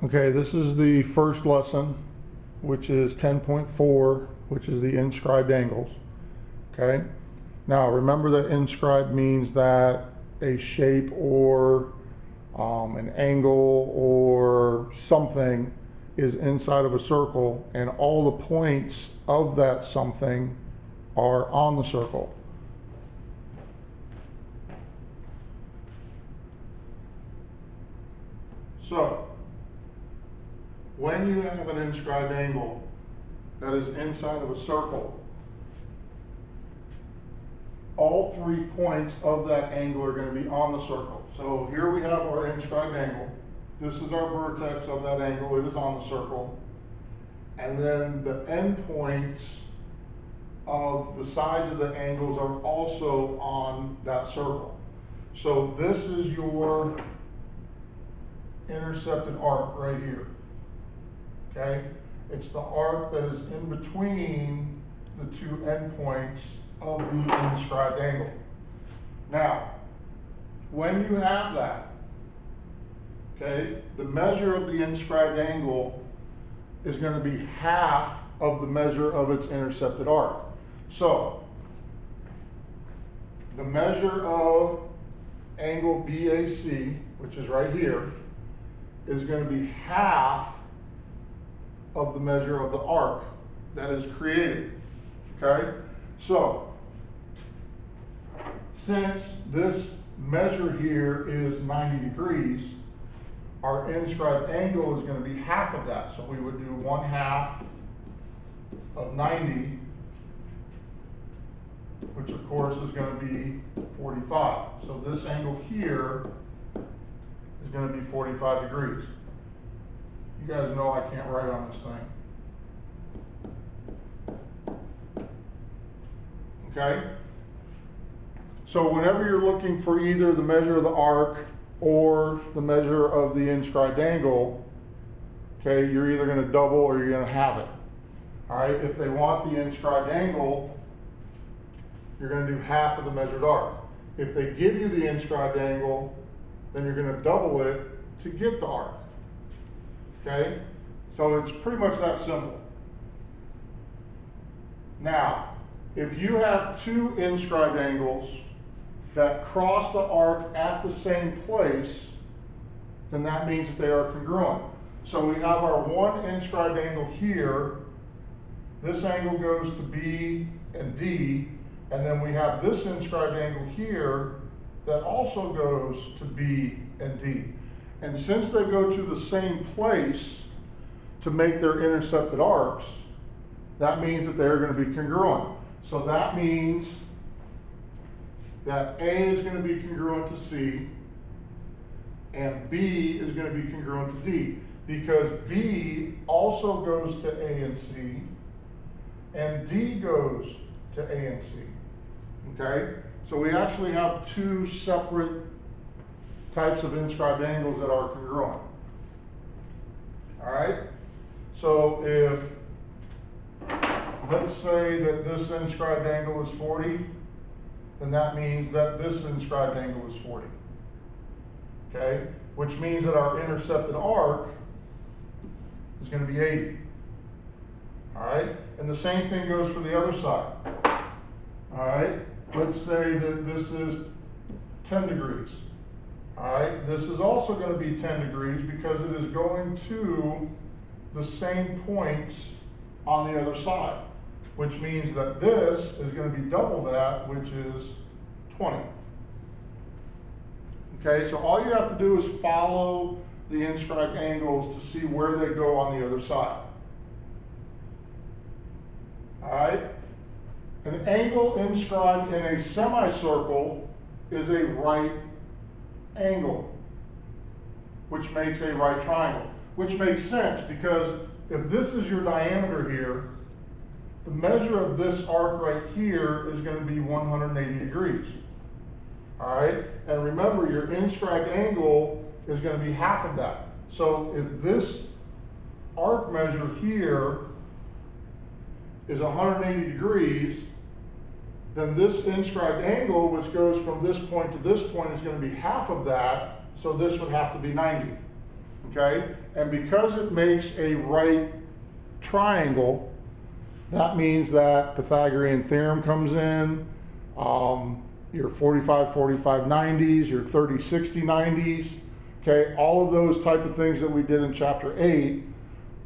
Okay, this is the first lesson, which is 10.4, which is the inscribed angles. Okay, now remember that inscribed means that a shape or an angle or something is inside of a circle, and all the points of that something are on the circle. So, when you have an inscribed angle that is inside of a circle, all 3 points of that angle are going to be on the circle. So here we have our inscribed angle. This is our vertex of that angle. It is on the circle. And then the end points of the sides of the angles are also on that circle. So this is your intercepted arc right here. Okay? It's the arc that is in between the 2 endpoints of the inscribed angle. Now, when you have that, okay, the measure of the inscribed angle is going to be half of the measure of its intercepted arc. So, the measure of angle BAC, which is right here, is going to be half of the measure of the arc that is created. Okay? So, since this measure here is 90 degrees, our inscribed angle is going to be half of that. So we would do 1/2 of 90, which of course is going to be 45. So this angle here is going to be 45 degrees. You guys know I can't write on this thing. Okay? So whenever you're looking for either the measure of the arc or the measure of the inscribed angle, okay, you're either going to double or you're going to have it. All right? If they want the inscribed angle, you're going to do half of the measured arc. If they give you the inscribed angle, then you're going to double it to get the arc. Okay? So it's pretty much that simple. Now, if you have 2 inscribed angles that cross the arc at the same place, then that means that they are congruent. So we have our one inscribed angle here. This angle goes to B and D, and then we have this inscribed angle here that also goes to B and D. And since they go to the same place to make their intercepted arcs, that means that they're going to be congruent. So that means that A is going to be congruent to C, and B is going to be congruent to D, because B also goes to A and C, and D goes to A and C. Okay? So we actually have 2 separate types of inscribed angles that are congruent. All right? So if, let's say that this inscribed angle is 40, then that means that this inscribed angle is 40. Okay? Which means that our intercepted arc is going to be 80. All right? And the same thing goes for the other side. All right? Let's say that this is 10 degrees. All right? This is also going to be 10 degrees because it is going to the same points on the other side, which means that this is going to be double that, which is 20. Okay, so all you have to do is follow the inscribed angles to see where they go on the other side. All right? An angle inscribed in a semicircle is a right angle, which makes a right triangle, which makes sense because if this is your diameter here, the measure of this arc right here is going to be 180 degrees. All right? And remember, your inscribed angle is going to be half of that. So if this arc measure here is 180 degrees, then this inscribed angle, which goes from this point to this point, is going to be half of that, so this would have to be 90. okay? And because it makes a right triangle, that means that Pythagorean theorem comes in, your 45, 45, 90s, your 30, 60, 90s, okay? All of those type of things that we did in chapter 8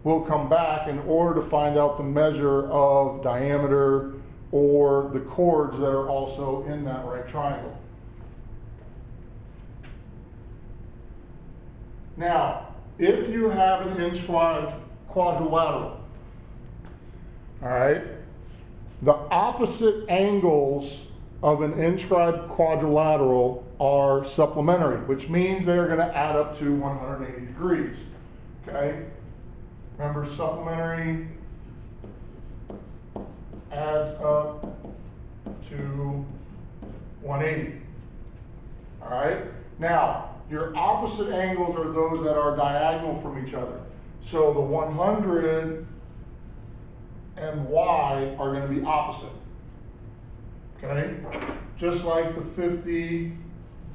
will come back in order to find out the measure of diameter or the chords that are also in that right triangle. Now, if you have an inscribed quadrilateral, all right, the opposite angles of an inscribed quadrilateral are supplementary, which means they're going to add up to 180 degrees, okay? Remember, supplementary adds up to 180, all right? Now, your opposite angles are those that are diagonal from each other. So the 100 and y are going to be opposite, okay? Just like the 50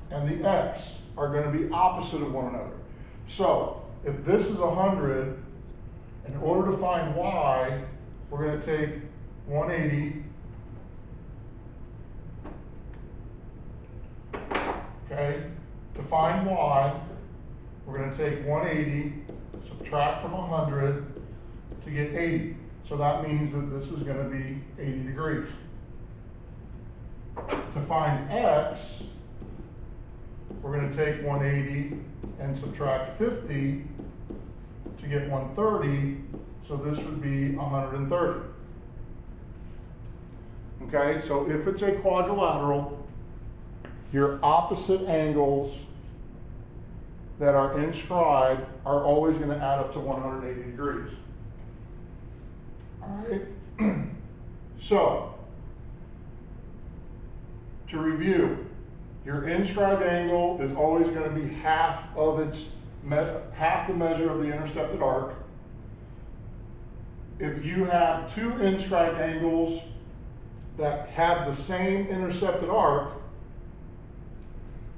and the x are going to be opposite of one another. So if this is 100, in order to find y, we're going to take 180, okay? To find y, we're going to take 180, subtract from 100 to get 80. So that means that this is going to be 80 degrees. To find x, we're going to take 180 and subtract 50 to get 130. So this would be 130. Okay, so if it's a quadrilateral, your opposite angles that are inscribed are always going to add up to 180 degrees. All right. So, to review, your inscribed angle is always going to be half the measure of the intercepted arc. If you have two inscribed angles that have the same intercepted arc,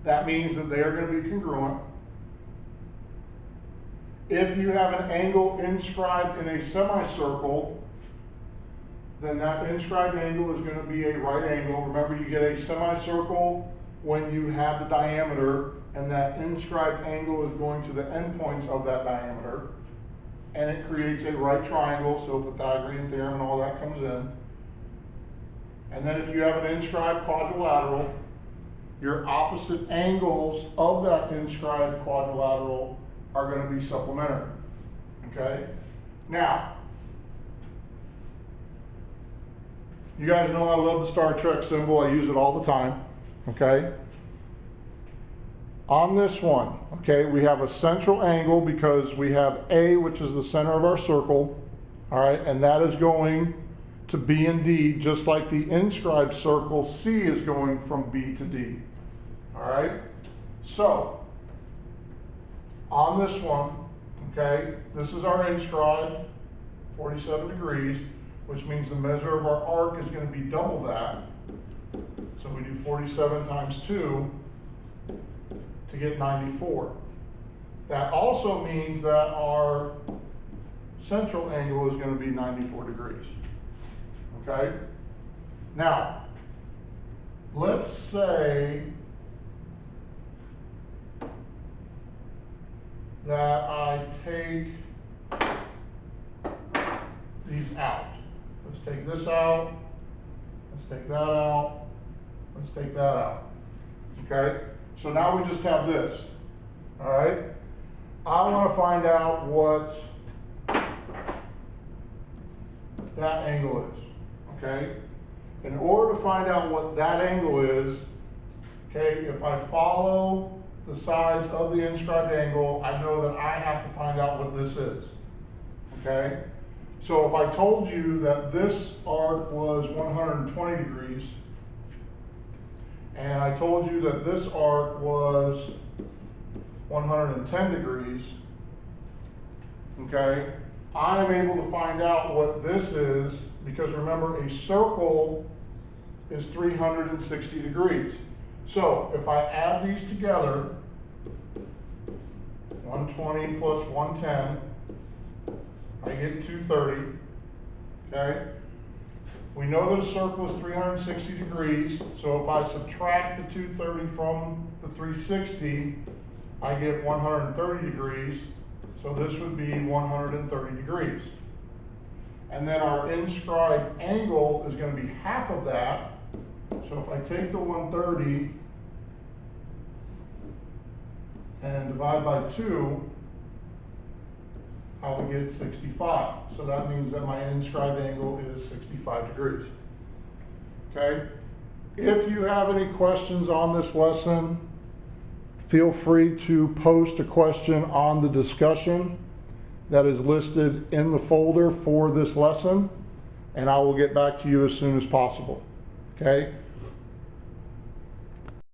that means that they are going to be congruent. If you have an angle inscribed in a semicircle, then that inscribed angle is going to be a right angle. Remember, you get a semicircle when you have the diameter, and that inscribed angle is going to the endpoints of that diameter, and it creates a right triangle, so Pythagorean theorem and all that comes in. And then if you have an inscribed quadrilateral, your opposite angles of that inscribed quadrilateral are going to be supplementary, okay? Now, you guys know I love the Star Trek symbol. I use it all the time, okay? On this one, okay, we have a central angle because we have A, which is the center of our circle, all right, and that is going to B and D, just like the inscribed circle, C is going from B to D, all right? So, on this one, okay, this is our inscribed, 47 degrees, which means the measure of our arc is going to be double that. So we do 47 times 2 to get 94. That also means that our central angle is going to be 94 degrees. Okay? Now, let's say that I take these out. Let's take this out. Let's take that out. Let's take that out. Okay? So now we just have this. All right? I want to find out what that angle is. Okay? In order to find out what that angle is, okay, if I follow the sides of the inscribed angle, I know that I have to find out what this is. Okay? So if I told you that this arc was 120 degrees, and I told you that this arc was 110 degrees, okay, I'm able to find out what this is, because remember, a circle is 360 degrees. So if I add these together, 120 plus 110, I get 230, okay? We know that a circle is 360 degrees, so if I subtract the 230 from the 360, I get 130 degrees, so this would be 130 degrees. And then our inscribed angle is going to be half of that, so if I take the 130 and divide by 2, I will get 65. So that means that my inscribed angle is 65 degrees. Okay? If you have any questions on this lesson, feel free to post a question on the discussion that is listed in the folder for this lesson, and I will get back to you as soon as possible. Okay?